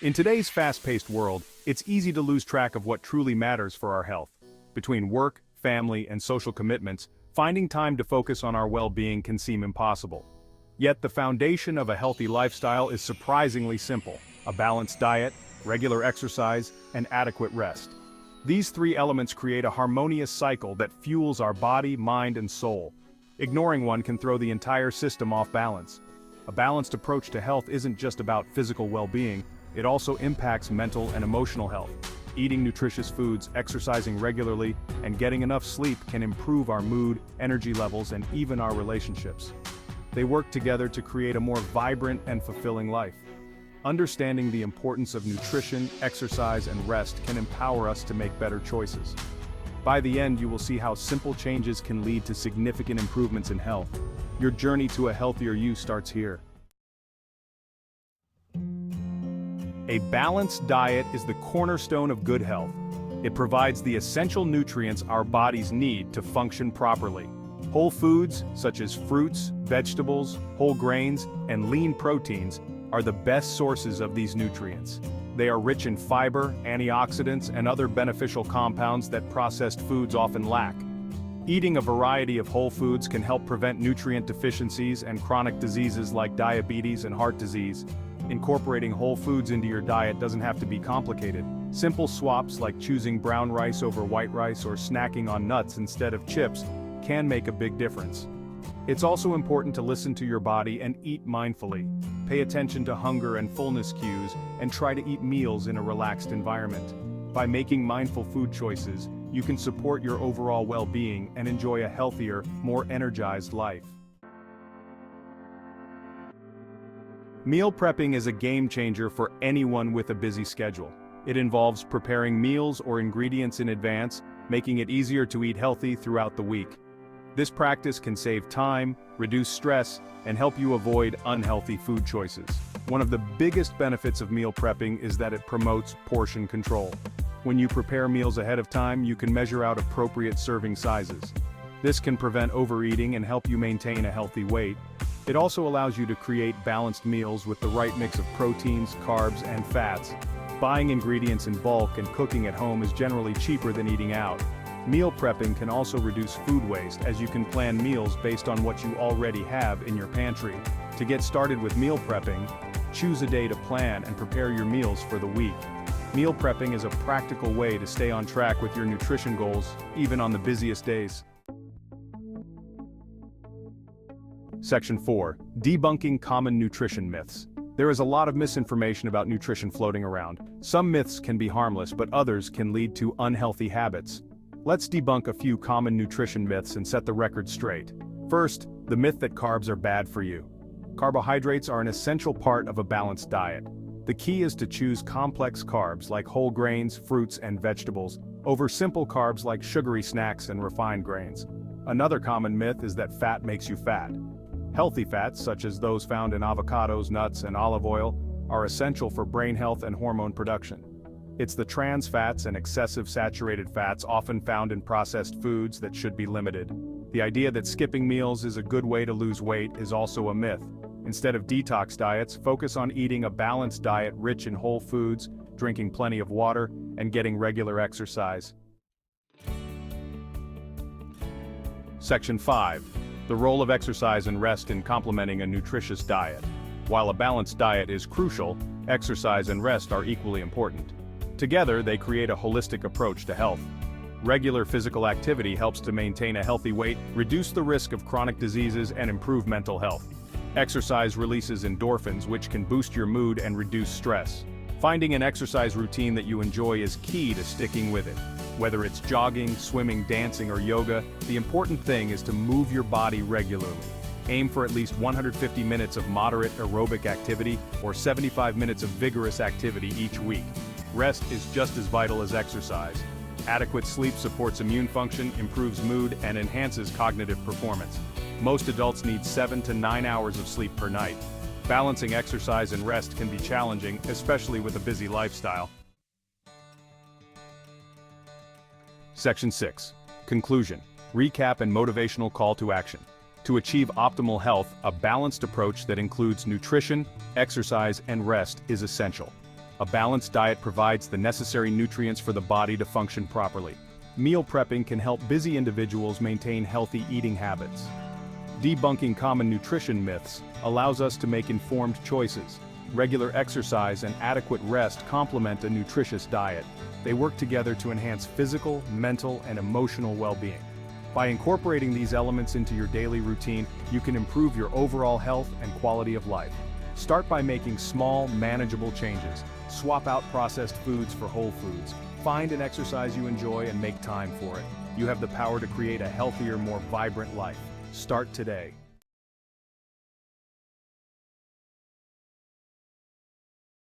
In today's fast-paced world, it's easy to lose track of what truly matters for our health. Between work, family, and social commitments, finding time to focus on our well-being can seem impossible. Yet the foundation of a healthy lifestyle is surprisingly simple: a balanced diet, regular exercise, and adequate rest. These three elements create a harmonious cycle that fuels our body, mind, and soul. Ignoring one can throw the entire system off balance. A balanced approach to health isn't just about physical well-being, it also impacts mental and emotional health. Eating nutritious foods, exercising regularly, and getting enough sleep can improve our mood, energy levels, and even our relationships. They work together to create a more vibrant and fulfilling life. Understanding the importance of nutrition, exercise, and rest can empower us to make better choices. By the end, you will see how simple changes can lead to significant improvements in health. Your journey to a healthier you starts here. A balanced diet is the cornerstone of good health. It provides the essential nutrients our bodies need to function properly. Whole foods, such as fruits, vegetables, whole grains, and lean proteins, are the best sources of these nutrients. They are rich in fiber, antioxidants, and other beneficial compounds that processed foods often lack. Eating a variety of whole foods can help prevent nutrient deficiencies and chronic diseases like diabetes and heart disease. Incorporating whole foods into your diet doesn't have to be complicated. Simple swaps like choosing brown rice over white rice or snacking on nuts instead of chips can make a big difference. It's also important to listen to your body and eat mindfully. Pay attention to hunger and fullness cues, and try to eat meals in a relaxed environment. By making mindful food choices, you can support your overall well-being and enjoy a healthier, more energized life. Meal prepping is a game changer for anyone with a busy schedule. It involves preparing meals or ingredients in advance, making it easier to eat healthy throughout the week. This practice can save time, reduce stress, and help you avoid unhealthy food choices. One of the biggest benefits of meal prepping is that it promotes portion control. When you prepare meals ahead of time, you can measure out appropriate serving sizes. This can prevent overeating and help you maintain a healthy weight. It also allows you to create balanced meals with the right mix of proteins, carbs, and fats. Buying ingredients in bulk and cooking at home is generally cheaper than eating out. Meal prepping can also reduce food waste, as you can plan meals based on what you already have in your pantry. To get started with meal prepping, choose a day to plan and prepare your meals for the week. Meal prepping is a practical way to stay on track with your nutrition goals, even on the busiest days. Section 4. Debunking common nutrition myths. There is a lot of misinformation about nutrition floating around. Some myths can be harmless, but others can lead to unhealthy habits. Let's debunk a few common nutrition myths and set the record straight. First, the myth that carbs are bad for you. Carbohydrates are an essential part of a balanced diet. The key is to choose complex carbs like whole grains, fruits, and vegetables, over simple carbs like sugary snacks and refined grains. Another common myth is that fat makes you fat. Healthy fats, such as those found in avocados, nuts, and olive oil, are essential for brain health and hormone production. It's the trans fats and excessive saturated fats often found in processed foods that should be limited. The idea that skipping meals is a good way to lose weight is also a myth. Instead of detox diets, focus on eating a balanced diet rich in whole foods, drinking plenty of water, and getting regular exercise. Section 5. The role of exercise and rest in complementing a nutritious diet. While a balanced diet is crucial, exercise and rest are equally important. Together, they create a holistic approach to health. Regular physical activity helps to maintain a healthy weight, reduce the risk of chronic diseases, and improve mental health. Exercise releases endorphins, which can boost your mood and reduce stress. Finding an exercise routine that you enjoy is key to sticking with it. Whether it's jogging, swimming, dancing, or yoga, the important thing is to move your body regularly. Aim for at least 150 minutes of moderate aerobic activity or 75 minutes of vigorous activity each week. Rest is just as vital as exercise. Adequate sleep supports immune function, improves mood, and enhances cognitive performance. Most adults need 7 to 9 hours of sleep per night. Balancing exercise and rest can be challenging, especially with a busy lifestyle. Section 6. Conclusion. Recap and motivational call to action. To achieve optimal health, a balanced approach that includes nutrition, exercise, and rest is essential. A balanced diet provides the necessary nutrients for the body to function properly. Meal prepping can help busy individuals maintain healthy eating habits. Debunking common nutrition myths allows us to make informed choices. Regular exercise and adequate rest complement a nutritious diet. They work together to enhance physical, mental, and emotional well-being. By incorporating these elements into your daily routine, you can improve your overall health and quality of life. Start by making small, manageable changes. Swap out processed foods for whole foods. Find an exercise you enjoy and make time for it. You have the power to create a healthier, more vibrant life. Start today.